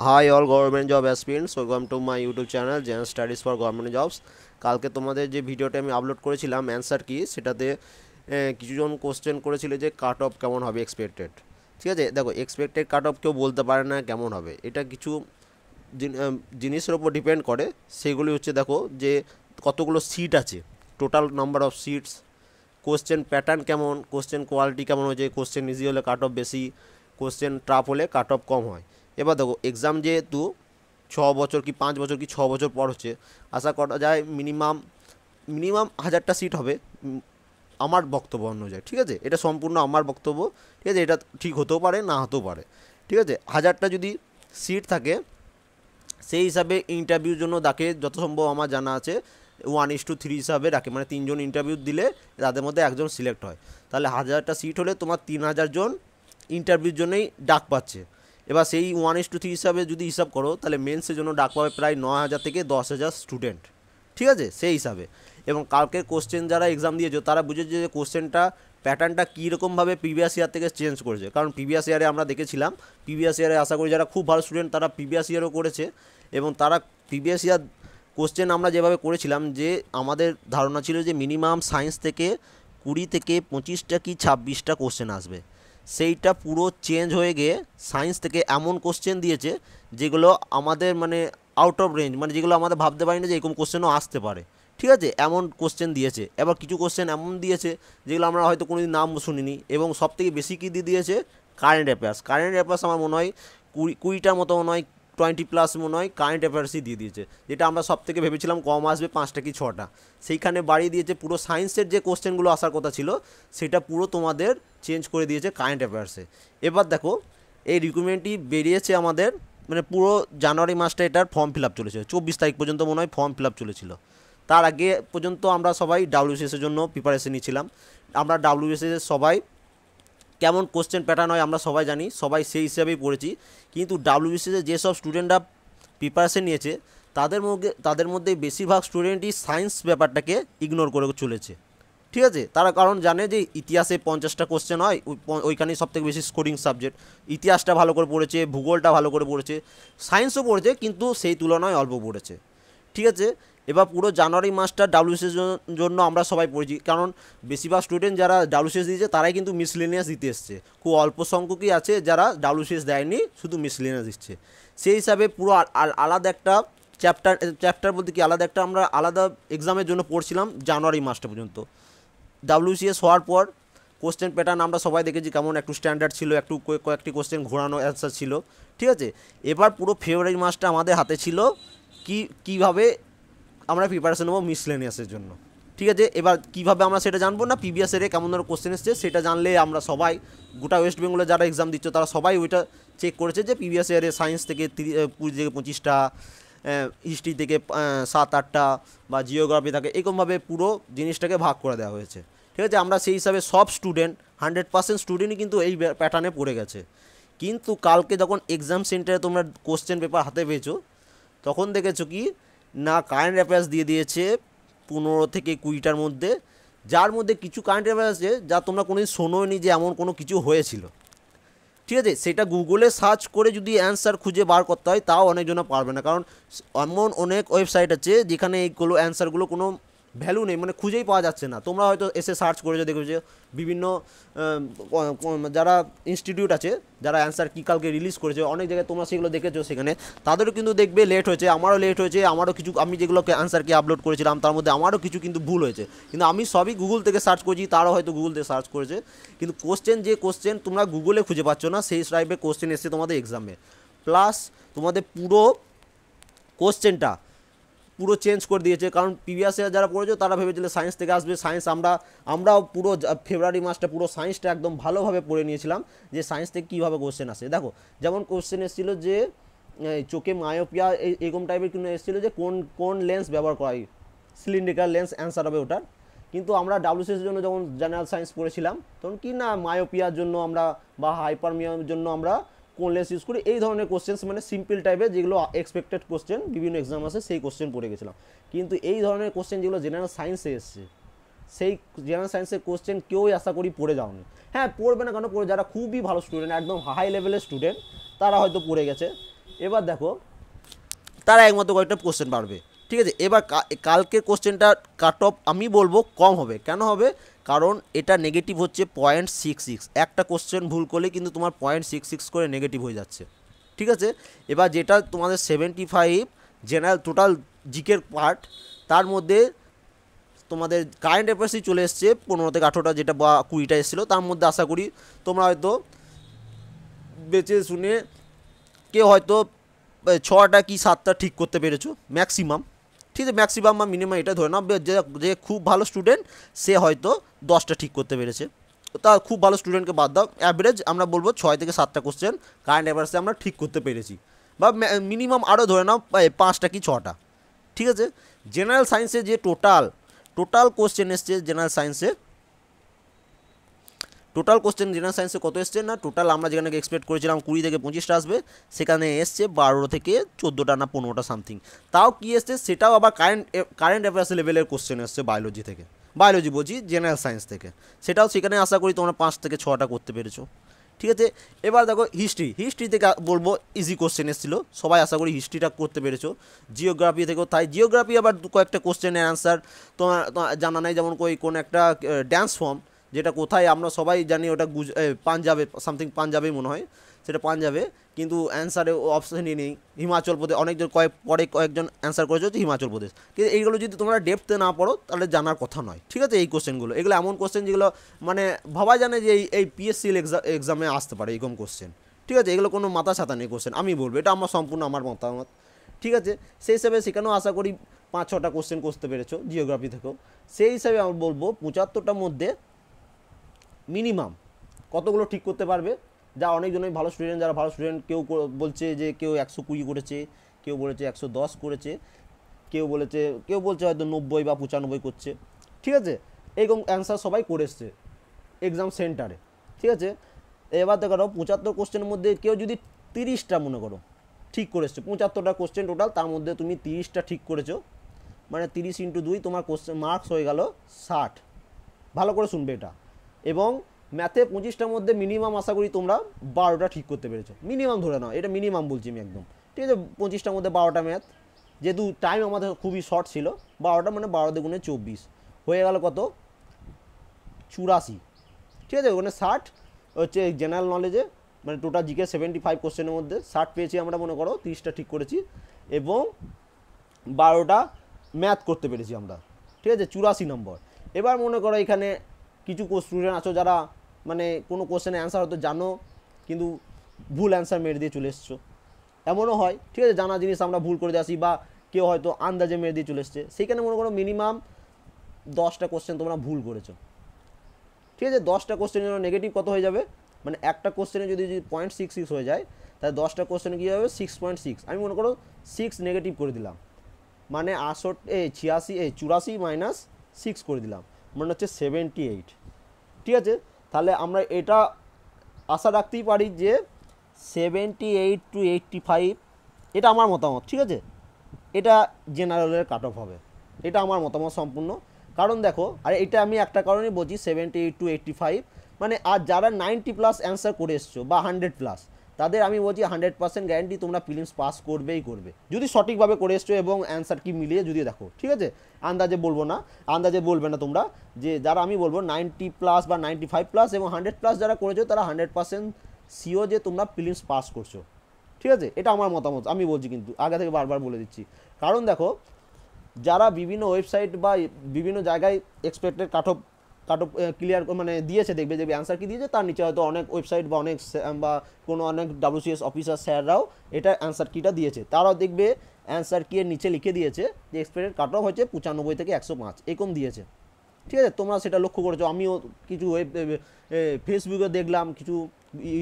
High all government job aspirants, welcome to my YouTube channel Zen Studies for government jobs. কালকে তোমাদের যে ভিডিওটা আমি আপলোড করেছিলাম অ্যান্সার কি, সেটাতে কিছুজন কোশ্চেন করেছিল যে কাট অফ কেমন হবে এক্সপেক্টেড। ঠিক আছে, দেখো এক্সপেক্টেড কাট অফ কেউ বলতে পারে না কেমন হবে, এটা কিছু জিনিসের ওপর ডিপেন্ড করে। সেগুলি হচ্ছে দেখো যে কতগুলো সিট আছে, total number of seats, question pattern কেমন, কোশ্চেন কোয়ালিটি কেমন হয়েছে, কোশ্চেন ইজি হলে কাট অফ বেশি, কোশ্চেন টাফ হলে কাট অফ কম হয়। এবার দেখো এক্সাম যেহেতু 6 বছর কি 5 বছর কি 6 বছর পর হচ্ছে, আশা করা যায় মিনিমাম মিনিমাম 1000টা সিট হবে। আমার বক্তব্য অনুযায়ী, ঠিক আছে, এটা সম্পূর্ণ আমার বক্তব্য। ঠিক আছে, এটা ঠিক হতেও পারে না হতেও পারে। ঠিক আছে, 1000টা যদি সিট থাকে, সেই হিসাবে ইন্টারভিউর জন্য ডাকে, যত সম্ভব আমার জানা আছে 1:3 হিসাবে ডাকে, মানে 3জন ইন্টারভিউ দিলে তাদের মধ্যে একজন সিলেক্ট হয়। তাহলে 1000টা সিট হলে তোমার 3000 জন ইন্টারভিউর জন্যই ডাক পাচ্ছে। এবার সেই 1:3 হিসাবে যদি হিসাব করো, তাহলে মেন্সের জন্য ডাক পাবে প্রায় 9000 থেকে 10,000 স্টুডেন্ট। ঠিক আছে, সেই হিসাবে। এবং কালকের কোশ্চেন যারা এক্সাম দিয়েছো তারা বুঝেছে যে কোশ্চেনটা প্যাটার্নটা কীরকমভাবে প্রিভিয়াস ইয়ার থেকে চেঞ্জ করেছে। কারণ প্রিভিয়াস ইয়ারে আমরা দেখেছিলাম, প্রিভিয়াস ইয়ারে আশা করি যারা খুব ভালো স্টুডেন্ট তারা প্রিভিয়াস ইয়ারও করেছে, এবং তারা প্রিভিয়াস ইয়ার কোশ্চেন আমরা যেভাবে করেছিলাম, যে আমাদের ধারণা ছিল যে মিনিমাম সায়েন্স থেকে 20 থেকে 25টা কি 26টা কোশ্চেন আসবে, সেইটা পুরো চেঞ্জ হয়ে গিয়ে সায়েন্স থেকে এমন কোশ্চেন দিয়েছে যেগুলো আমাদের মানে আউট অফ রেঞ্জ, মানে যেগুলো আমাদের ভাবতে পারি না যে এরকম কোশ্চেনও আসতে পারে। ঠিক আছে, এমন কোশ্চেন দিয়েছে। এবার কিছু কোশ্চেন এমন দিয়েছে যেগুলো আমরা হয়তো কোনোদিন নাম শুনিনি, এবং সবথেকে বেশি কী দিয়ে দিয়েছে, কারেন্ট অ্যাফেয়ার্স। কারেন্ট অ্যাফেয়ার্স আমার মনে হয় 20টার মতো মনে হয়, 20+ মনে হয় কারেন্ট অ্যাফেয়ার্সই দিয়ে দিয়েছে, যেটা আমরা সব থেকে ভেবেছিলাম কম আসবে 5টা কি 6টা, সেইখানে বাড়িয়ে দিয়েছে। পুরো সায়েন্সের যে কোশ্চেনগুলো আসার কথা ছিল সেটা পুরো তোমাদের চেঞ্জ করে দিয়েছে কারেন্ট অ্যাফেয়ার্সে। এবার দেখো এই রিক্রুটমেন্টটি বেরিয়েছে আমাদের, মানে পুরো জানুয়ারি মাসটা এটার ফর্ম ফিল আপ চলেছে, 24 তারিখ পর্যন্ত মনে হয় ফর্ম ফিল আপ চলেছিল। তার আগে পর্যন্ত আমরা সবাই ডাব্লিউবিসিএসের জন্য প্রিপারেশন নিচ্ছিলাম। আমরা ডাব্লিউবিসিএস সবাই কেমন কোশ্চেন প্যাটার্ন হয় আমরা সবাই জানি, সবাই সেই হিসাবেই পড়েছি। কিন্তু ডাব্লিউবিসিএসে যেসব স্টুডেন্টরা প্রিপারেশন নিয়েছে তাদের মধ্যে বেশিরভাগ স্টুডেন্টই সায়েন্স ব্যাপারটাকে ইগনোর করে চলেছে। ঠিক আছে, তারা কারণ জানে যে ইতিহাসে 50টা কোশ্চেন হয়, ওইখানেই সবথেকে বেশি স্কোরিং সাবজেক্ট। ইতিহাসটা ভালো করে পড়েছে, ভূগোলটা ভালো করে পড়েছে, সায়েন্সও পড়েছে কিন্তু সেই তুলনায় অল্প পড়েছে। ঠিক আছে, এবার পুরো জানুয়ারি মাসটা ডাব্লিউসিএস জন্য আমরা সবাই পড়েছি, কারণ বেশিরভাগ স্টুডেন্ট যারা ডাব্লিউসিএস দিয়েছে তারাই কিন্তু মিসলেনিয়াস দিতে এসছে। খুব অল্প সংখ্যকই আছে যারা ডাব্লিউসিএস দেয়নি, শুধু মিসলেনিয়াস দিচ্ছে। সেই হিসাবে পুরো আলাদা একটা চ্যাপ্টার চ্যাপ্টার বলতে কি আলাদা একটা আমরা আলাদা এক্সামের জন্য পড়ছিলাম জানুয়ারি মাসটা পর্যন্ত। ডাব্লিউসিএস হওয়ার পর কোশ্চেন প্যাটার্ন আমরা সবাই দেখেছি কেমন একটু স্ট্যান্ডার্ড ছিল, একটু কয়েকটি কোশ্চেন ঘোরানো অ্যান্সার ছিল। ঠিক আছে, এবার পুরো ফেব্রুয়ারি মাসটা আমাদের হাতে ছিল কীভাবে আমরা প্রিপারেশন নেবো মিসলেনিয়াসের জন্য। ঠিক আছে, এবার কীভাবে আমরা সেটা জানবো না, প্রিভিয়াস ইয়ারে কেমন ধরনের কোশ্চেন এসছে সেটা জানলে আমরা সবাই, গোটা ওয়েস্ট বেঙ্গলে যারা এক্সাম দিচ্ছে তারা সবাই ওইটা চেক করেছে যে প্রিভিয়াস ইয়ারে সায়েন্স থেকে 20 থেকে 25টা, হিস্ট্রি থেকে 7-8টা, বা জিওগ্রাফি থাকে, এরকমভাবে পুরো জিনিসটাকে ভাগ করে দেওয়া হয়েছে। ঠিক আছে, আমরা সেই হিসাবে সব স্টুডেন্ট 100% স্টুডেন্টই কিন্তু এই প্যাটার্নে পড়ে গেছে। কিন্তু কালকে যখন এক্সাম সেন্টারে তোমরা কোশ্চেন পেপার হাতে পেয়েছো, তখন দেখেছো কি না, কারেন্ট অ্যাফেয়ার্স দিয়ে দিয়েছে 15 থেকে 20টার মধ্যে, যার মধ্যে কিছু কারেন্ট অ্যাফেয়ার্স আছে যা তোমরা কোনোদিন শোনোনি যে এমন কোনো কিছু হয়েছিল। ঠিক আছে, সেটা গুগলে সার্চ করে যদি অ্যান্সার খুঁজে বার করতে হয় তাও অনেকজনে পারবে না, কারণ এমন অনেক ওয়েবসাইট আছে যেখানে এইগুলো অ্যান্সারগুলো কোনো ভ্যালু নেই, মানে খুঁজেই পাওয়া যাচ্ছে না। তোমরা হয়তো এসে সার্চ করেছো, দেখেছো বিভিন্ন যারা ইনস্টিটিউট আছে যারা অ্যান্সার কী কালকে রিলিজ করেছে, অনেক জায়গায় তোমরা সেগুলো দেখেছো, সেখানে তাদেরও কিন্তু দেখবে লেট হয়েছে, আমারও লেট হয়েছে, আমারও কিছু আমি যেগুলোকে অ্যান্সারকে আপলোড করেছিলাম তার মধ্যে আমারও কিছু কিন্তু ভুল হয়েছে, কিন্তু আমি সবই গুগল থেকে সার্চ করেছি, তারাও হয়তো গুগল থেকে সার্চ করেছে। কিন্তু কোশ্চেন তোমরা গুগলে খুঁজে পাচ্ছ না, সেই টাইপের কোশ্চেন এসছে তোমাদের এক্সামে। প্লাস তোমাদের পুরো কোশ্চেনটা পুরো চেঞ্জ করে দিয়েছে, কারণ প্রিভিয়াস ইয়ার যারা পড়েছো তারা ভেবেছিল সায়েন্স থেকে আসবে, সায়েন্স আমরাও পুরো ফেব্রুয়ারি মাসটা পুরো সায়েন্সটা একদম ভালোভাবে পড়ে নিয়েছিলাম যে সায়েন্স থেকে কীভাবে কোশ্চেন আসে। দেখো যেমন কোশ্চেন এসেছিলো যে চোখে মায়োপিয়া এরকম টাইপের কিন্তু এসেছিলো যে কোন কোন লেন্স ব্যবহার করা হয়, সিলিন্ড্রিক্যাল লেন্স অ্যান্সার হবে ওটার। কিন্তু আমরা ডাব্লিউসিএসের জন্য যখন জেনারেল সায়েন্স পড়েছিলাম তখন কি না মায়োপিয়ার জন্য আমরা বা হাইপারমিয়ার জন্য আমরা কোন লেন্স ইউজ করি, এই ধরনের কোশ্চেন, মানে সিম্পল টাইপের যেগুলো এক্সপেক্টেড কোশ্চেন বিভিন্ন এক্সাম আছে সেই কোশ্চেন পড়ে গেছিলাম। কিন্তু এই ধরনের কোশ্চেন যেগুলো জেনারেল সায়েন্সে এসছে, সেই জেনারেল সায়েন্সের কোশ্চেন কেউই আশা করি পড়ে যাওনি। হ্যাঁ, পড়বে না কেন, পড়ে যারা খুবই ভালো স্টুডেন্ট, একদম হাই লেভেলের স্টুডেন্ট, তারা হয়তো পড়ে গেছে। এবার দেখো তারা একমাত্র কয়েকটা কোশ্চেন পারবে, ঠিক আছে। এবার কালকের কোশ্চেনটা কাট অফ আমি বলবো কম হবে, কেন হবে, কারণ এটা নেগেটিভ হচ্ছে 0.66, একটা কোশ্চেন ভুল করলে কিন্তু তোমার 0.66 করে নেগেটিভ হয়ে যাচ্ছে, ঠিক আছে। এবার যেটা তোমাদের 75 জেনারেল টোটাল জিকের পার্ট, তার মধ্যে তোমাদের কারেন্ট অ্যাফেয়ার্সই চলে এসছে 15 থেকে 18টা, যেটা বা 20টা এসেছিলো, তার মধ্যে আশা করি তোমরা হয়তো বেঁচে শুনে কেউ হয়তো 6টা কি 7টা ঠিক করতে পেরেছো ম্যাক্সিমাম, ঠিক আছে। ম্যাক্সিমাম বা মিনিমাম এটা ধরে নাও যে খুব ভালো স্টুডেন্ট সে হয়তো 10টা ঠিক করতে পেরেছে, তা খুব ভালো স্টুডেন্টকে বাদ দাও, অ্যাভারেজ আমরা বলবো 6 থেকে 7টা কোশ্চেন কারেন্ট অ্যাফেয়ার্সে আমরা ঠিক করতে পেরেছি, বা মিনিমাম আরও ধরে নাও 5টা কি 6টা, ঠিক আছে। জেনারেল সায়েন্সে যে টোটাল কোশ্চেন এসছে জেনারেল সায়েন্সে, টোটাল কোশ্চেন জেনারেল সায়েন্সে কত এসছে না, টোটাল আমরা যেখানে এক্সপেক্ট করেছিলাম 20 থেকে 25টা আসবে, সেখানে এসছে 12 থেকে 14টা না 15টা সামথিং। তাও কি এসছে, সেটাও আবার কারেন্ট অ্যাফেয়ার্স লেভেলের কোশ্চেন এসছে বায়োলজি থেকে, বায়োলজি বলছি জেনারেল সায়েন্স থেকে, সেটাও সেখানে আশা করি তোমরা 5 থেকে 6টা করতে পেরেছো, ঠিক আছে। এবার দেখো হিস্ট্রি থেকে বলবো ইজি কোশ্চেন এসেছিলো, সবাই আশা করি হিস্ট্রিটা করতে পেরেছো। জিওগ্রাফি থেকেও তাই, জিওগ্রাফি আবার কয়েকটা কোশ্চেনের অ্যান্সার তোমার জানা নাই, যেমন কোন একটা ড্যান্স ফর্ম, যেটা কোথায় আমরা সবাই জানি ওটা পাঞ্জাবে সামথিং, পাঞ্জাবেই মনে হয় সেটা পাঞ্জাবে, কিন্তু অ্যান্সারে অপশানই নেই হিমাচল প্রদেশ, অনেকজন কয়েকজন অ্যান্সার করেছে হচ্ছে হিমাচল প্রদেশ, কিন্তু এইগুলো যদি তোমরা ডেপথে না পড়ো তাহলে জানার কথা নয়, ঠিক আছে। এই কোশ্চেনগুলো এগুলো এমন কোশ্চেন যেগুলো মানে ভাবা জানে যে এই পিএসসি এক্সামে আসতে পারে এরকম কোশ্চেন, ঠিক আছে। এগুলো কোনো মাথা ছাতা নেই কোশ্চেন, আমি বলবো এটা আমার সম্পূর্ণ আমার মতামত, ঠিক আছে। সেই হিসাবে সেখানেও আশা করি 5-6টা কোশ্চেন করতে পেরেছো জিওগ্রাফি থেকেও, সেই হিসাবে আমি বলবো 75টার মধ্যে মিনিমাম কতগুলো ঠিক করতে পারবে, যা অনেকজনই ভালো স্টুডেন্ট, যারা ভালো স্টুডেন্ট কেউ বলছে যে কেউ 120 করেছে, কেউ বলেছে 110 করেছে, কেউ বলছে হয়তো 90 বা 95 করছে, ঠিক আছে। এরকম অ্যান্সার সবাই করে এসছে এক্সাম সেন্টারে, ঠিক আছে। এবার দেখো 75 কোশ্চেনের মধ্যে কেউ যদি 30টা মনে করো ঠিক করে এসছে, 75টা কোশ্চেন টোটাল, তার মধ্যে তুমি 30টা ঠিক করেছো, মানে 30 × 2 তোমার কোশ্চেন মার্কস হয়ে গেল 60, ভালো করে শুনবে এটা। এবং ম্যাথে 25টার মধ্যে মিনিমাম আশা করি তোমরা 12টা ঠিক করতে পেরেছো, মিনিমাম ধরে নাও, এটা মিনিমাম বলছি আমি একদম, ঠিক আছে। 25টার মধ্যে 12টা ম্যাথ, যেহেতু টাইম আমাদের খুবই শর্ট ছিল, 12টা মানে 12 × 24 হয়ে গেল কত, 84, ঠিক আছে। ওখানে 60 হচ্ছে জেনারেল নলেজে, মানে টোটাল জিকে 75 কোশ্চেনের মধ্যে 60 পেয়েছি আমরা মনে করো, 30টা ঠিক করেছি, এবং 12টা ম্যাথ করতে পেরেছি আমরা, ঠিক আছে, 84 নম্বর। এবার মনে করো এখানে কিছু স্টুডেন্ট আছো যারা মানে কোনো কোশ্চেনের অ্যান্সার হয়তো জানো কিন্তু ভুল অ্যান্সার মেরে দিয়ে চলে এসছো, এমনও হয়, ঠিক আছে। জানা জিনিস আমরা ভুল করে দিয়ে আসি, বা কেউ হয়তো আন্দাজে মেরে দিয়ে চলে এসছে, সেইখানে মনে করো মিনিমাম 10টা কোশ্চেন তোমরা ভুল করেছো, ঠিক আছে। 10টা কোশ্চেনের জন্য নেগেটিভ কত হয়ে যাবে, মানে একটা কোশ্চেনে যদি 0.66 হয়ে যায়, তাহলে 10টা কোশ্চেনে কী হবে 6.6, আমি মনে করো 6 নেগেটিভ করে দিলাম, মানে 84 মাইনাস 6 করে দিলাম, মানে হচ্ছে 78, ঠিক আছে। তাহলে আমরা এটা আশা রাখতেই পারি যে 78 to 85, এটা আমার মতামত, ঠিক আছে। এটা জেনারেলের কাট অফ হবে, এটা আমার মতামত সম্পূর্ণ। কারণ দেখো, আর এটা আমি একটা কারণেই বলছি 78 to 85, মানে আর যারা 90+ অ্যান্সার করে এসছো বা 100+, তাদের আমি বলছি 100% গ্যারান্টি তোমরা প্রিলিমস পাস করবেই করবে, যদি সঠিকভাবে করে এসছো এবং অ্যান্সার কি মিলিয়ে যদি দেখো, ঠিক আছে। আন্দাজে বলবো না, আন্দাজে বলবে না তোমরা, যে যারা আমি বলবো 90+ বা 95+ এবং 100+ যারা করেছো তারা 100% সিও যে তোমরা প্রিলিমস পাস করছো, ঠিক আছে। এটা আমার মতামত, আমি বলছি কিন্তু আগে থেকে বারবার বলে দিচ্ছি। কারণ দেখো, যারা বিভিন্ন ওয়েবসাইট বা বিভিন্ন জায়গায় এক্সপেক্টেড কাট অফ ক্লিয়ার মানে দিয়েছে, দেখবে যে অ্যান্সার কি দিয়েছে তার নিচে হয়তো অনেক ওয়েবসাইট বা অনেক WCS অফিসার স্যাররাও এটা অ্যান্সার কিটা দিয়েছে, তারাও দেখবে অ্যান্সার কি এর নিচে লিখে দিয়েছে যে এক্সপেক্টেড কাট অফ হচ্ছে 95 থেকে 105 এরকম দিয়েছে, ঠিক আছে। তোমরা সেটা লক্ষ্য করেছো, আমিও কিছু ফেসবুকে দেখলাম, কিছু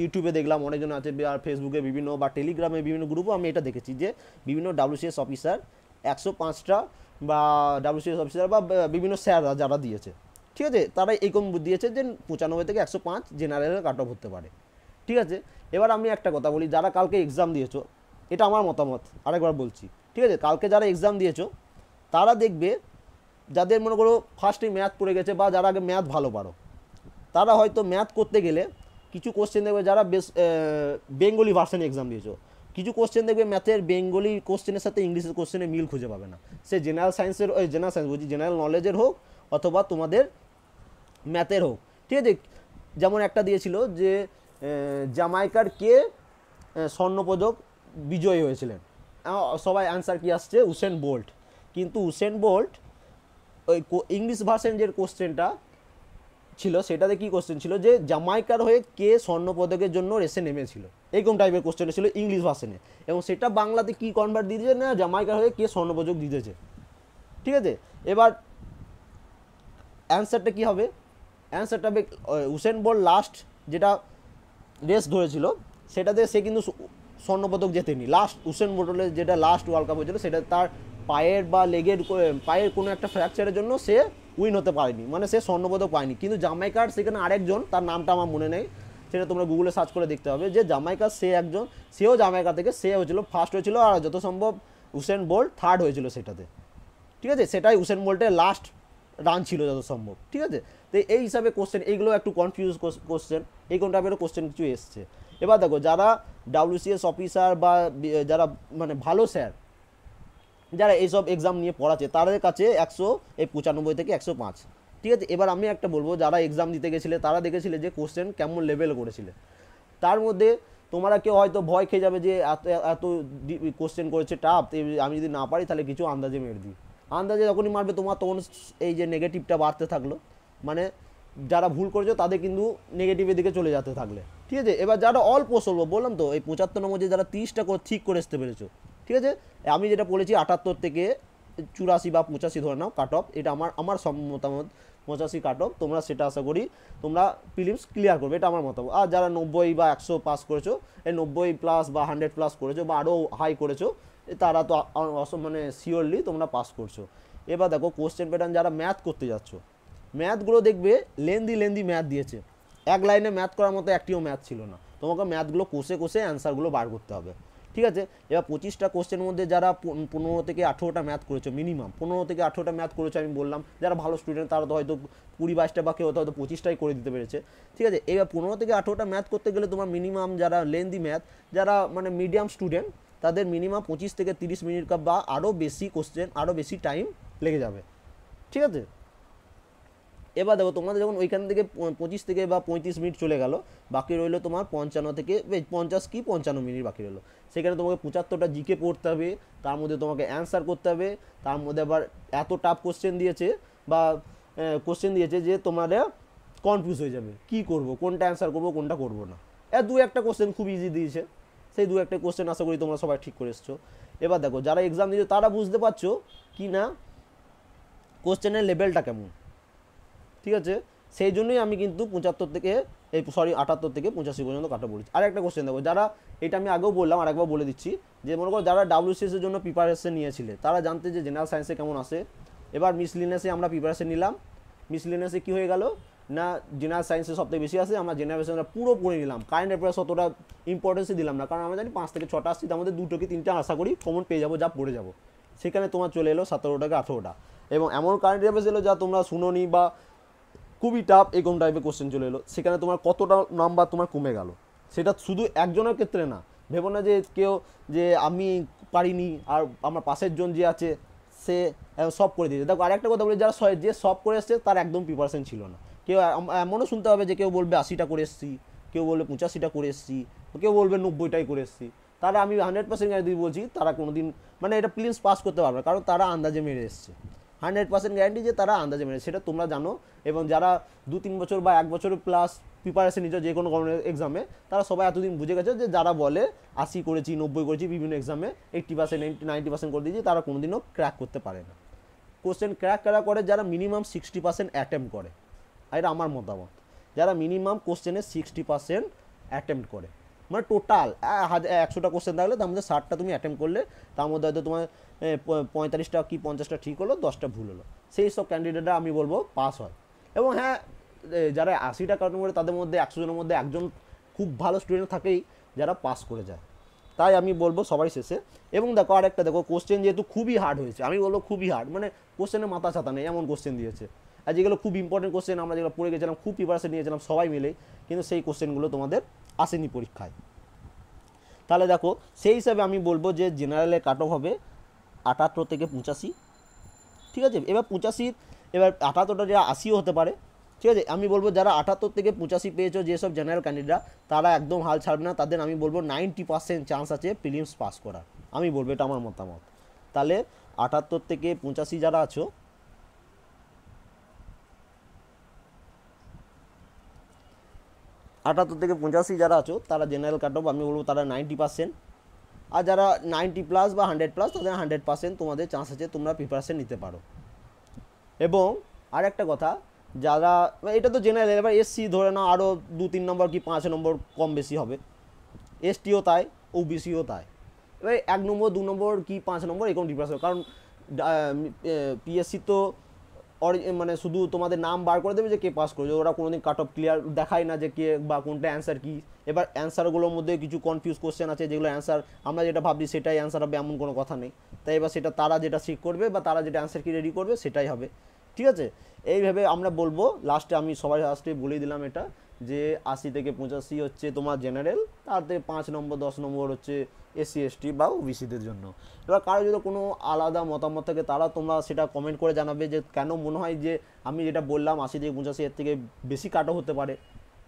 ইউটিউবে দেখলাম, অনেকজন আছে আর ফেসবুকে বিভিন্ন বা টেলিগ্রামে বিভিন্ন গ্রুপও আমি এটা দেখেছি যে বিভিন্ন WCS অফিসার 105টা বা WCS অফিসার বা বিভিন্ন স্যাররা যারা দিয়েছে, ঠিক আছে, তারা এইরকম দিয়েছে যে 95 থেকে 105 জেনারেলের কাট অফ হতে পারে, ঠিক আছে। এবার আমি একটা কথা বলি, যারা কালকে এক্সাম দিয়েছো, এটা আমার মতামত আরেকবার বলছি, ঠিক আছে। কালকে যারা এক্সাম দিয়েছো তারা দেখবে, যাদের মনে করো ফার্স্টে ম্যাথ পড়ে গেছে বা যারা আগে ম্যাথ ভালো পারো, তারা হয়তো ম্যাথ করতে গেলে কিছু কোশ্চেন দেখবে যারা বেঙ্গলি ভার্সনে এক্সাম দিয়েছো, কিছু কোশ্চেন দেখবে ম্যাথের বেঙ্গলি কোশ্চেনের সাথে ইংলিশের কোশ্চেনে মিল খুঁজে পাবে না, সে জেনারেল সায়েন্সের জেনারেল সায়েন্স বলছি জেনারেল নলেজের হোক অথবা তোমাদের ম্যাথের হোক, ঠিক আছে। যেমন একটা দিয়েছিল যে জামাইকার কে স্বর্ণপদক বিজয়ী হয়েছিলেন, সবাই অ্যান্সার কি আসছে উসেন বোল্ট, কিন্তু উসেন বোল্ট ওই ইংলিশ ভার্সন যে কোশ্চেনটা ছিল সেটাতে কি কোশ্চেন ছিল যে জামাইকার হয়ে কে স্বর্ণপদকের জন্য রেসে নেমেছিল, এইরকম টাইপের কোশ্চেন ছিল ইংলিশ ভার্সনে, এবং সেটা বাংলাতে কি কনভার্ট দিয়ে দিয়েছে না জামাইকার হয়ে কে স্বর্ণপদক দিতেছে, ঠিক আছে। এবার অ্যান্সারটা কি হবে, অ্যান্সারটা হবে উসেন বোল্ট লাস্ট যেটা রেস ধরেছিল সেটাতে সে কিন্তু স্বর্ণপদক জেতেনি, লাস্ট উসেন বোল্টের যেটা লাস্ট ওয়ার্ল্ড কাপ হয়েছিল সেটা তার পায়ের বা লেগের পায়ের কোনো একটা ফ্র্যাকচারের জন্য সে উইন হতে পারেনি, মানে সে স্বর্ণপদক পায়নি। কিন্তু জামাইকার সেখানে আরেকজন, তার নামটা আমার মনে নেই, সেটা তোমরা গুগলে সার্চ করে দেখতে হবে, যে জামাইকার সে একজন, সেও জামাইকা থেকে, সে হয়েছিল ফার্স্ট হয়েছিল, আর যত সম্ভব উসেন বোল্ট থার্ড হয়েছিল সেটাতে, ঠিক আছে। সেটাই উসেন বোল্টের লাস্ট রান ছিল যত সম্ভব, ঠিক আছে। তো এই হিসাবে কোশ্চেন এইগুলো একটু কনফিউজ কোশ্চেন, এই কোন টাইপের কোশ্চেন কিছু এসছে। এবার দেখো যারা WCS অফিসার বা যারা মানে ভালো স্যার যারা এইসব এক্সাম নিয়ে পড়াচ্ছে তাদের কাছে 195 থেকে 105, ঠিক আছে। এবার আমি একটা বলবো, যারা এক্সাম দিতে গেছিলে তারা দেখেছিলে যে কোশ্চেন কেমন লেভেল করেছিলে, তার মধ্যে তোমরা কেউ হয়তো ভয় খেয়ে যাবে যে এত এত কোশ্চেন করেছে টাফ, আমি যদি না পারি তাহলে কিছু আন্দাজে মেরে দিই, আন্দাজে যখনই মারবে তোমার তখন এই যে নেগেটিভটা বাড়তে থাকলো, মানে যারা ভুল করেছো তাদের কিন্তু নেগেটিভের দিকে চলে যেতে থাকলে, ঠিক আছে। এবার যারা অল্প সলভ, বললাম তো এই 75 মধ্যে যারা 30টা ঠিক করে আসতে পেরেছো, ঠিক আছে। আমি যেটা বলেছি 78 থেকে 84 বা 85 ধরে নাও কাট অফ, এটা আমার আমার মতামত, 85 কাট অফ, তোমরা সেটা আশা করি তোমরা প্রিলিমস ক্লিয়ার করবে, এটা আমার মতামত। আর যারা 90 বা 100 পাস করেছো, এই 90 প্লাস বা 100 প্লাস করেছো বা আরও হাই করেছো, তারা তো মানে শিওরলি তোমরা পাস করছো। এবার দেখো কোশ্চেন প্যাটার্ন, যারা ম্যাথ করতে যাচ্ছ, ম্যাথগুলো দেখবে লেন্দি ম্যাথ দিয়েছে, এক লাইনে ম্যাথ করার মতো একটিও ম্যাথ ছিল না, তোমাকে ম্যাথগুলো কষে অ্যান্সারগুলো বার করতে হবে, ঠিক আছে। এবার 25টা কোশ্চেনের মধ্যে যারা 15 থেকে 18টা ম্যাথ করেছো, মিনিমাম 15 থেকে 18টা ম্যাথ করেছো, আমি বললাম যারা ভালো স্টুডেন্ট তারা তো হয়তো 20-22টা বা কেউ হয়তো 25টাই করে দিতে পেরেছে, ঠিক আছে। এবার 15 থেকে 18টা ম্যাথ করতে গেলে তোমার মিনিমাম, যারা লেন্দি ম্যাথ, যারা মানে মিডিয়াম স্টুডেন্ট, তাদের মিনিমাম 25 থেকে 30 মিনিট বা আরও বেশি কোশ্চেন, আরও বেশি টাইম লেগে যাবে, ঠিক আছে। এবার দেখো তোমাদের যখন ওইখান থেকে 25 থেকে বা 35 মিনিট চলে গেল, বাকি রইলো তোমার 55 থেকে 50 কি 55 মিনিট বাকি রইলো, সেখানে তোমাকে 75টা জিকে পড়তে হবে, তার মধ্যে তোমাকে অ্যান্সার করতে হবে, তার মধ্যে আবার এত টাফ কোশ্চেন দিয়েছে বা কোশ্চেন দিয়েছে যে তোমরা কনফিউজ হয়ে যাবে কি করব, কোনটা অ্যান্সার করবো কোনটা করবো না। দু একটা কোশ্চেন খুব ইজি দিয়েছে, সেই দু একটা কোশ্চেন আশা করি তোমরা সবাই ঠিক করে এসছো। এবার দেখো যারা এক্সাম দিয়েছো তারা বুঝতে পারছো কি না কোশ্চেনের লেভেলটা কেমন, ঠিক আছে। সেই জন্যই আমি কিন্তু 75 থেকে 78 থেকে 85 পর্যন্ত কাটা বলেছি। আর একটা কোশ্চেন দেখো, যারা, এটা আমি আগেও বললাম আর একবার বলে দিচ্ছি, যে মনে করো যারা WCS এর জন্য প্রিপারেশন নিয়েছিলে তারা জানতে যে জেনারেল সায়েন্সে কেমন আসে। এবার মিসলিনিয়াসে আমরা প্রিপারেশন নিলাম, মিসলিনিয়াসে কী হয়ে গেল না জেনারেল সায়েন্সে সবথেকে বেশি আসে, আমরা জেনারেল সায়েন্সটা পুরো পড়ে নিলাম, কারেন্ট অ্যাফেয়ার্স অতটা ইম্পর্টেন্সই দিলাম না, কারণ আমরা জানি 5 থেকে 6টা আসছি, তার মধ্যে 2 কি 3টা আশা করি কমন পেয়ে যাবো, যা পড়ে যাবো। সেখানে তোমার চলে এলো 17টা কি 18টা, এবং এমন কারেন্ট অ্যাফেয়ার্স এলো যা তোমরা শুনোনি বা খুবই টাফ, এরকম টাইপের কোশ্চেন চলে এলো, সেখানে তোমার কতটা নাম্বার তোমার কমে গেল। সেটা শুধু একজনের ক্ষেত্রে না, ভেবো না যে কেউ যে আমি পারিনি আর আমার পাশের জন যে আছে সে সব করে দিয়েছে। দেখো আরেকটা কথা বলি, যারা যে সব করে এসছে তার একদম প্রিপারেশন ছিল না, কেউ এমনও শুনতে হবে যে কেউ বলবে 80টা করে এসেছি, কেউ বলবে 85টা করে এসেছি, কেউ বলবে 90টাই করে এসেছি, তারা আমি 100% গ্যারান্টি বলছি তারা কোনোদিন মানে এটা প্রিলিমস পাস করতে পারবে, কারণ তারা আন্দাজে মেরে এসছে, 100% গ্যারান্টি যে তারা আন্দাজে মেরে, সেটা তোমরা জানো। এবং যারা 2-3 বছর বা 1 বছরের প্লাস প্রিপারেশন নিচ্ছ যে কোনো গভর্নমেন্ট এক্সামে, তারা সবাই এতদিন বুঝে গেছে যে যারা বলে 80 করেছি 90 করেছি বিভিন্ন এক্সামে 80% 90% করে দিয়েছি, তারা কোনোদিনও ক্র্যাক করতে পারে না। কোশ্চেন ক্র্যাক কারা করে, যারা মিনিমাম 60% অ্যাটেম্প্ট করে, আর এটা আমার মতামত, যারা মিনিমাম কোশ্চেনে 60% অ্যাটেম্প্ট করে, মানে টোটাল 100টা কোশ্চেন থাকলে তার মধ্যে 60টা তুমি অ্যাটেম্প্ট করলে, তার মধ্যে হয়তো তোমার 45টা কি 50টা ঠিক হলো, 10টা ভুল হলো, সেই সব ক্যান্ডিডেটরা আমি বলবো পাস হয়। এবং হ্যাঁ, যারা 80টা কাউন্ট করে তাদের মধ্যে 100 জনের মধ্যে একজন খুব ভালো স্টুডেন্ট থাকেই যারা পাস করে যায়, তাই আমি বলবো সবাই শেষে। এবং দেখো আরেকটা দেখো, কোশ্চেন যেহেতু খুবই হার্ড হয়েছে, আমি বলবো খুবই হার্ড, মানে কোশ্চেনের মাথা ছাতা নেই এমন কোশ্চেন দিয়েছে, আর যেগুলো খুব ইম্পর্টেন্ট কোশ্চেন আমরা যেগুলো পড়ে গেছিলাম, খুব প্রিপারেশন নিয়েছিলাম সবাই মিলে, কিন্তু সেই কোশ্চেনগুলো তোমাদের আসেনি পরীক্ষায়। তাহলে দেখো সেই হিসাবে আমি বলবো যে জেনারেলের কাট অফ হবে 78 থেকে 85। ঠিক আছে, এবার 85, এবার 78টা যা 80ও হতে পারে। ঠিক আছে, আমি বলবো যারা 78 থেকে 85 পেয়েছো যেসব জেনারেল ক্যান্ডিডেটরা, তারা একদম হাল ছাড়বে না, তাদের আমি বলবো 90% চান্স আছে প্রিলিমস পাস করার। আমি বলবো এটা আমার মতামত। তাহলে 78 থেকে 85 যারা আছো, 78 থেকে 85 যারা আছো তারা জেনারেল কাট অফ আমি বলবো তারা 90%। আর যারা 90+ বা 100+, তাদের 100% তোমাদের চান্স আছে, তোমরা প্রিপারেশন নিতে পারো। এবং আরেকটা কথা, যারা এটা তো জেনারেল, এবার এসসি ধরে নাও আরও 2-3 নম্বর কি 5 নম্বর কম বেশি হবে, এসটিও তাই, ওবিসিও তাই। এবার 1 নম্বর 2 নম্বর কি 5 নম্বর এরকম ডিফারেন্স হবে, কারণ পিএসসি তো মানে শুধু তোমাদের নাম বার করে দেবে যে কে পাস করেছে, ওরা কোনোদিন কাট অফ ক্লিয়ার দেখায় না যে কে বা কোনটা অ্যান্সার কী। এবার অ্যান্সারগুলোর মধ্যে কিছু কনফিউজ কোশ্চেন আছে যেগুলো অ্যান্সার আমরা যেটা ভাবছি সেটাই অ্যান্সার হবে এমন কোনো কথা নেই। তাই এবার সেটা তারা যেটা ঠিক করবে বা তারা যেটা অ্যান্সার কি রেডি করবে সেটাই হবে। ঠিক আছে, এইভাবে আমরা বলবো। লাস্টে আমি সবাই লাস্টে বলেই দিলাম এটা, যে 80 থেকে 85 হচ্ছে তোমার জেনারেল, তাতে 5 নম্বর 10 নম্বর হচ্ছে এসসি এসটি বা ওবিসিদের জন্য। এবার কারো যদি কোনো আলাদা মতামত থাকে তারা তোমরা সেটা কমেন্ট করে জানাবে যে কেন মনে হয় যে আমি যেটা বললাম 80 থেকে 85 এর থেকে বেশি কাটও হতে পারে,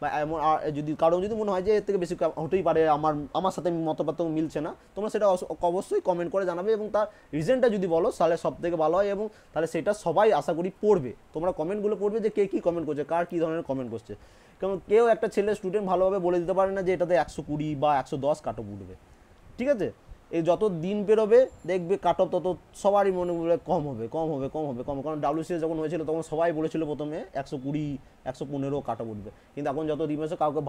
বা এমন যদি কারো যদি মনে হয় যে এর থেকে বেশি হতেই পারে, আমার সাথে মতপার্থক্য মিলছে না, তোমরা সেটা অবশ্যই কমেন্ট করে জানাবে এবং তার রিজনটা যদি বলো তাহলে সব থেকে ভালো হয়, এবং তাহলে সেটা সবাই আশা করি পড়বে। তোমরা কমেন্টগুলো পড়বে যে কে কী কমেন্ট করছে, কার কী ধরনের কমেন্ট করছে। কারণ কেউ একটা ছেলে স্টুডেন্ট ভালোভাবে বলে দিতে পারে না যে এটাতে 120 বা 110 কাট অফ উঠবে। ঠিক আছে, এই যত দিন বেরোবে দেখবে কাট অফ তত সবারই মনে বলে কম হবে কম হবে কম হবে কম, কারণ WCS যখন হয়েছিল তখন সবাই বলেছিল প্রথমে 120 115 কাট অফ উঠবে, কিন্তু এখন যত দিন হয়েছে কাউকে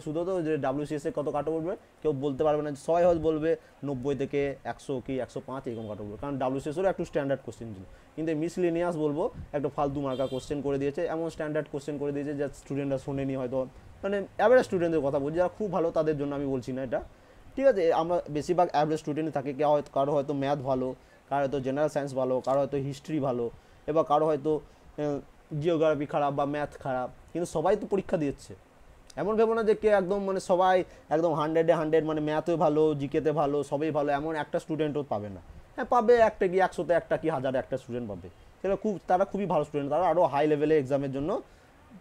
শুধু তো যে WCS কত কাট অফ উঠবে কেউ বলতে পারবে না, সবাই হয়তো বলবে 90 থেকে 100 কি 105 এরকম কাট অফ উঠবে, কারণ WCSেরও একটু স্ট্যান্ডার্ড কোশ্চেন ছিল। কিন্তু মিসলিনিয়াস বলবো একটা ফালতু মার্কা কোশ্চেন করে দিয়েছে, এমন স্ট্যান্ডার্ড কোশ্চেন করে দিয়েছে যা স্টুডেন্টরা শোনেনি হয়তো, মানে অ্যাভারেজ স্টুডেন্টদের কথা বলছি, যারা খুব ভালো তাদের জন্য আমি বলছি না এটা। ঠিক আছে, আমরা বেশিরভাগ অ্যাভারেজ স্টুডেন্ট থাকে, কারো হয়তো ম্যাথ ভালো, কারো হয়তো জেনারেল সায়েন্স ভালো, কারো হয়তো হিস্ট্রি ভালো, এবার কারো হয়তো জিওগ্রাফি খারাপ বা ম্যাথ খারাপ, কিন্তু সবাই তো পরীক্ষা দিচ্ছে। এমন ভেবো না যে কে একদম মানে সবাই একদম 100-এ 100, মানে ম্যাথও ভালো জিকেতে ভালো সবই ভালো, এমন একটা স্টুডেন্টও পাবে না। হ্যাঁ পাবে একটা কি 100-তে একটা কি 1000-এ একটা স্টুডেন্ট পাবে, সেটা তারা খুবই ভালো স্টুডেন্ট, তারা আরও হাই লেভেলে এক্সামের জন্য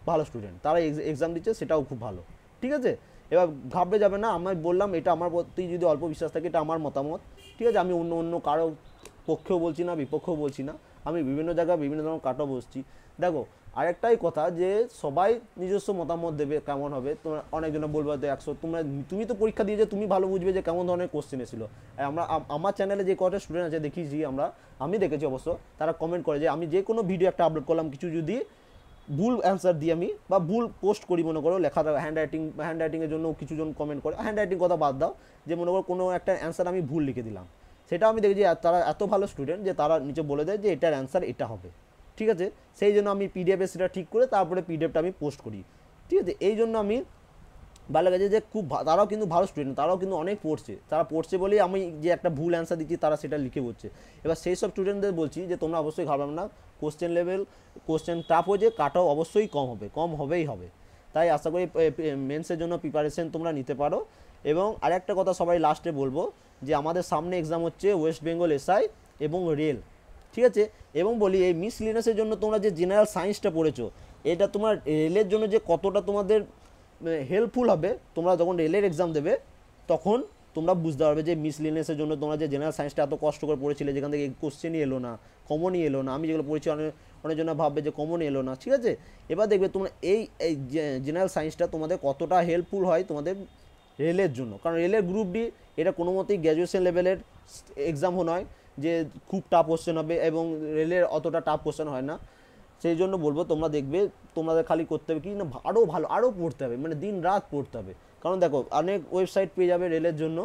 ভালো স্টুডেন্ট, তারা এক্সাম দিচ্ছে সেটাও খুব ভালো। ঠিক আছে, এবার ভাববে যাবে না, আমি বললাম এটা আমার প্রতি যদি অল্প বিশ্বাস থাকে এটা আমার মতামত। ঠিক আছে, আমি অন্য কারো পক্ষেও বলছি না বিপক্ষেও বলছি না, আমি বিভিন্ন জায়গায় বিভিন্ন ধরনের কাটও বসছি। দেখো আরেকটাই কথা যে সবাই নিজস্ব মতামত দেবে কেমন হবে, তোমরা অনেকজনে বলবে হয়তো 100, তুমি তো পরীক্ষা দিয়েছে তুমি ভালো বুঝবে যে কেমন ধরনের কোশ্চেন এসেছিলো। আমার চ্যানেলে যে কটা স্টুডেন্ট আছে দেখিয়েছি আমি দেখেছি অবশ্য, তারা কমেন্ট করে যে আমি যে কোনো ভিডিও একটা আপলোড করলাম কিছু যদি ভুল অ্যান্সার দিই আমি বা ভুল পোস্ট করি, মনে করো লেখা হ্যান্ডরাইটিংয়ের জন্য কিছুজন কমেন্ট করে, হ্যান্ডরাইটিং কথা বাদ দাও, যে মনে করো কোনো একটা অ্যান্সার আমি ভুল লিখে দিলাম, সেটা আমি দেখি যে তারা এত ভালো স্টুডেন্ট যে তারা নিচে বলে দেয় যে এটার অ্যান্সার এটা হবে। ঠিক আছে, সেই জন্য আমি পিডিএফে সেটা ঠিক করে তারপরে পিডিএফটা আমি পোস্ট করি। ঠিক আছে, এই জন্য আমি ভালো লাগছে যে তারাও কিন্তু ভালো স্টুডেন্ট, তারাও কিন্তু অনেক তারা পড়ছে বলেই আমি যে একটা ভুল অ্যান্সার দিচ্ছি তারা সেটা লিখে পড়ছে। এবার সেই সব স্টুডেন্টদের বলছি যে তোমরা অবশ্যই ঘাবড়াবে না, কোশ্চেন টাফ হয়েছে, কাটাও অবশ্যই কম হবেই হবে। তাই আশা করি মেন্সের জন্য প্রিপারেশন তোমরা নিতে পারো। এবং আরেকটা কথা সবাই লাস্টে বলবো যে আমাদের সামনে এক্সাম হচ্ছে ওয়েস্ট বেঙ্গল এসআই এবং রেল। ঠিক আছে, এবং বলি এই মিসলিনিয়াসের জন্য তোমরা যে জেনারেল সায়েন্সটা পড়েছো এটা তোমার রেলের জন্য যে কতটা তোমাদের হেল্পফুল হবে, তোমরা যখন রেলের এক্সাম দেবে তখন তোমরা বুঝতে পারবে যে মিসলিনিয়াসের জন্য তোমরা যে জেনারেল সায়েন্সটা এত কষ্ট করে পড়েছিলে, যেখান থেকে কোশ্চেনই এলো না, কমনই এলো না, আমি যেগুলো পড়েছি অনেকজন ভাববে যে কমনই এলো না। ঠিক আছে, এবার দেখবে তোমরা এই জেনারেল সায়েন্সটা তোমাদের কতটা হেল্পফুল হয় তোমাদের রেলের জন্য, কারণ রেলের গ্রুপ ডি এটা কোনো মতেই গ্র্যাজুয়েশন লেভেলের এক্সামও নয় যে খুব টাফ কোশ্চেন হবে, এবং রেলের অতটা টাফ কোশ্চেন হয় না। সেই জন্য বলবো তোমরা দেখবে তোমাদের খালি করতে হবে কি না আরও পড়তে হবে, মানে দিন রাত পড়তে হবে। কারণ দেখো অনেক ওয়েবসাইট পেয়ে যাবে রেলের জন্য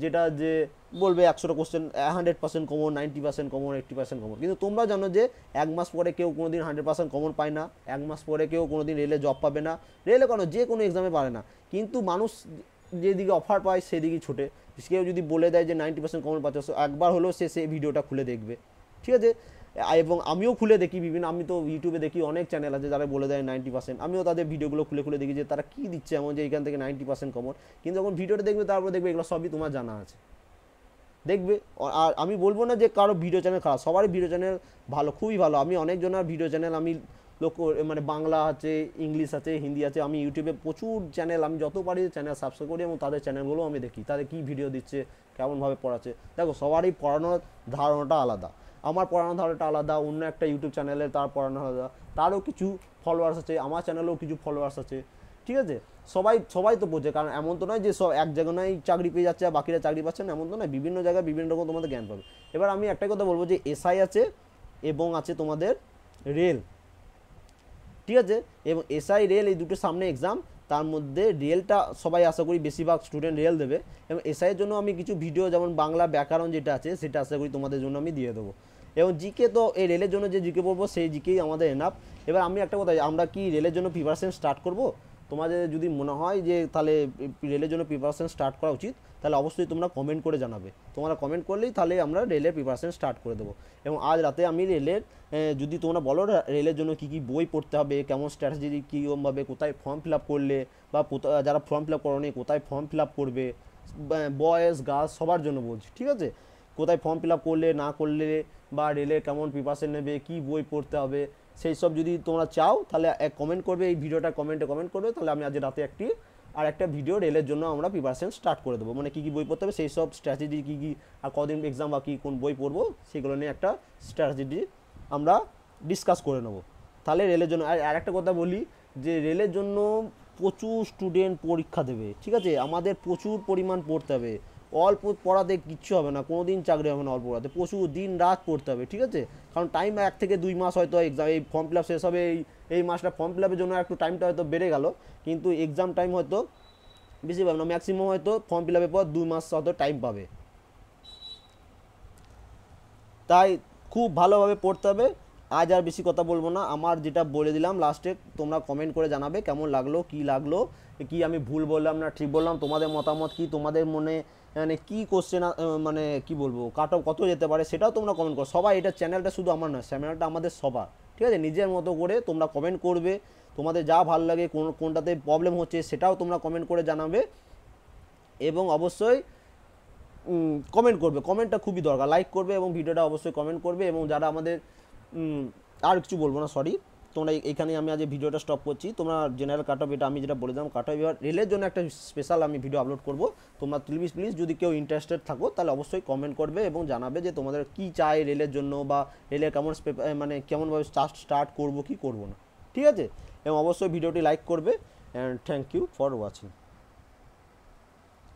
যেটা যে বলবে 100টা কোশ্চেন 100% কমন, 90% কমন, 80% কমন, কিন্তু তোমরা জানো যে 1 মাস পরে কেউ কোনো দিন 100% কমন পায় না, 1 মাস পরে কেউ কোনো দিন রেলে জব পাবে না, রেলে কেন যে কোনো এক্সামে পারে না, কিন্তু মানুষ যেদিকে অফার পায় সেদিকেই ছোটে। কেউ যদি বলে দেয় যে 90% কমন পাচ্ছে, একবার হলেও সে সেই ভিডিওটা খুলে দেখবে। ঠিক আছে, এবং আমিও খুলে দেখি বিভিন্ন, আমি তো ইউটিউবে দেখি অনেক চ্যানেল আছে যারা বলে দেয় 90%, আমিও তাদের ভিডিওগুলো খুলে খুলে দেখি যে তারা কী দিচ্ছে এমন যে এখান থেকে 90% কমন, কিন্তু যখন ভিডিওটা দেখবে তারপরে দেখবে এগুলো সবই তোমার জানা আছে দেখবে। আর আমি বলবো না যে কারো ভিডিও চ্যানেল খারাপ, সবারই ভিডিও চ্যানেল ভালো, খুবই ভালো। আমি অনেকজনের ভিডিও চ্যানেল আমি লক্ষ্য মানে বাংলা আছে, ইংলিশ আছে, হিন্দি আছে, আমি ইউটিউবে প্রচুর চ্যানেল, আমি যত পারি চ্যানেল সাবস্ক্রাইব করি এবং তাদের চ্যানেলগুলো আমি দেখি তাদের কী ভিডিও দিচ্ছে, কেমনভাবে পড়াচ্ছে। দেখো সবারই পড়ানোর ধারণাটা আলাদা, আমার পড়ানোর ধারণাটা আলাদা, অন্য একটা ইউটিউব চ্যানেলে তার পড়ানো আলাদা, তারও কিছু ফলোয়ার্স আছে, আমার চ্যানেলেও কিছু ফলোয়ার্স আছে, ঠিক আছে। সবাই সবাই তো বোঝে, কারণ এমন তো নয় যে সব এক জায়গায় চাকরি পেয়ে যাচ্ছে আর বাকিরা চাকরি পাচ্ছে না, এমন তো নয়, বিভিন্ন জায়গায় বিভিন্ন রকম তোমাদের জ্ঞান পাবে। এবার আমি একটাই কথা বলবো যে এসআই আছে এবং আছে তোমাদের রেল, ঠিক আছে। এবং এসআই রেল এই দুটো সামনে এক্সাম, তার মধ্যে রেলটা সবাই আশা করি বেশিরভাগ স্টুডেন্ট রেল দেবে, এবং এসআইয়ের জন্য আমি কিছু ভিডিও যেমন বাংলা ব্যাকরণ যেটা আছে সেটা আশা করি তোমাদের জন্য আমি দিয়ে দেবো। এবং জিকে তো এই রেলের জন্য যে জিকে পড়বো সেই জিকেই আমাদের এনাফ। এবার আমি একটা কথা, আমরা কি রেলের জন্য প্রিপারেশন স্টার্ট করব? তোমাদের যদি মনে হয় যে তাহলে রেলের জন্য প্রিপারেশন স্টার্ট করা উচিত, তাহলে অবশ্যই তোমরা কমেন্ট করে জানাবে, তোমরা কমেন্ট করলেই তাহলে আমরা রেলের প্রিপারেশন স্টার্ট করে দেবো। এবং আজ রাতে আমি রেলের যদি তোমরা বলো রেলের জন্য কী কী বই পড়তে হবে, কেমন স্ট্র্যাটেজি, কীরকমভাবে কোথায় ফর্ম ফিল আপ করলে, বা যারা ফর্ম ফিল আপ করোনি কোথায় ফর্ম ফিল আপ করবে, বয়েজ গার্লস সবার জন্য বলছি, ঠিক আছে। কোথায় ফর্ম ফিল আপ করলে না করলে, বা রেলের কেমন প্রিপারেশন নেবে, কী বই পড়তে হবে, সেই সব যদি তোমরা চাও তাহলে এক কমেন্ট করবে, এই ভিডিওটা কমেন্টে কমেন্ট করবে, তাহলে আমি আজ রাতে একটা ভিডিও রেলের জন্য আমরা প্রিপারেশন স্টার্ট করে দেবো, মানে কী কী বই পড়তে হবে সেই সব স্ট্র্যাটেজি, কী কী আর কদিন এক্সাম বা কী কোন বই পড়বো সেগুলো নিয়ে একটা স্ট্র্যাটেজি আমরা ডিসকাস করে নেবো। তাহলে রেলের জন্য আর একটা কথা বলি যে রেলের জন্য প্রচুর স্টুডেন্ট পরীক্ষা দেবে, ঠিক আছে, আমাদের প্রচুর পরিমাণ পড়তে হবে, অল্প পড়াতে কিচ্ছু হবে না, কোনো দিন চাকরি হবে না অল্প পড়াতে, প্রচুর দিন রাত পড়তে হবে, ঠিক আছে। কারণ টাইম 1 থেকে 2 মাস হয়তো এক্সাম, এই ফর্ম ফিল আপ শেষ হবে, এই মাসটা ফর্ম ফিল আপের জন্য একটু টাইমটা হয়তো বেড়ে গেল, কিন্তু এক্সাম টাইম হয়তো বেশি পাবে না, ম্যাক্সিমাম হয়তো ফর্ম ফিল আপের পর 2 মাস হয়তো টাইম পাবে। তাই খুব ভালোভাবে পড়তে হবে। আজ আর বেশি কথা বলবো না, আমার যেটা বলে দিলাম লাস্টে তোমরা কমেন্ট করে জানাবে কেমন লাগলো, কি আমি ভুল বললাম না ঠিক বললাম, তোমাদের মতামত কি, তোমাদের মনে মানে কী কোশ্চেন, মানে কি বলবো কাট অফ কত যেতে পারে সেটাও তোমরা কমেন্ট করো। সবাই, এটা চ্যানেলটা শুধু আমার নয়, চ্যানেলটা আমাদের সবার, ঠিক আছে। নিজের মতো করে তোমরা কমেন্ট করবে, তোমাদের যা ভালো লাগে, কোনটাতে প্রবলেম হচ্ছে সেটাও তোমরা কমেন্ট করে জানাবে। এবং অবশ্যই কমেন্ট করবে, কমেন্টটা খুবই দরকার, লাইক করবে এবং ভিডিওটা অবশ্যই কমেন্ট করবে। এবং যারা আমাদের আর কিছু বলবো না, সরি, তোমরা এখানে আমি আজ ভিডিওটা স্টপ করছি। তোমরা জেনারেল কাট অফ, এটা আমি যেটা বলে দিলাম কাট অফ, এবার রেলের জন্য একটা স্পেশাল আমি ভিডিও আপলোড করব, তোমরা প্লিজ যদি কেউ ইন্টারেস্টেড থাকো তাহলে অবশ্যই কমেন্ট করবে এবং জানাবে যে তোমাদের কী চাই রেলের জন্য, বা রেলের কেমন মানে কেমনভাবে স্টার্ট করবো কি করবো না, ঠিক আছে। এবং অবশ্যই ভিডিওটি লাইক করবে, and thank you for watching.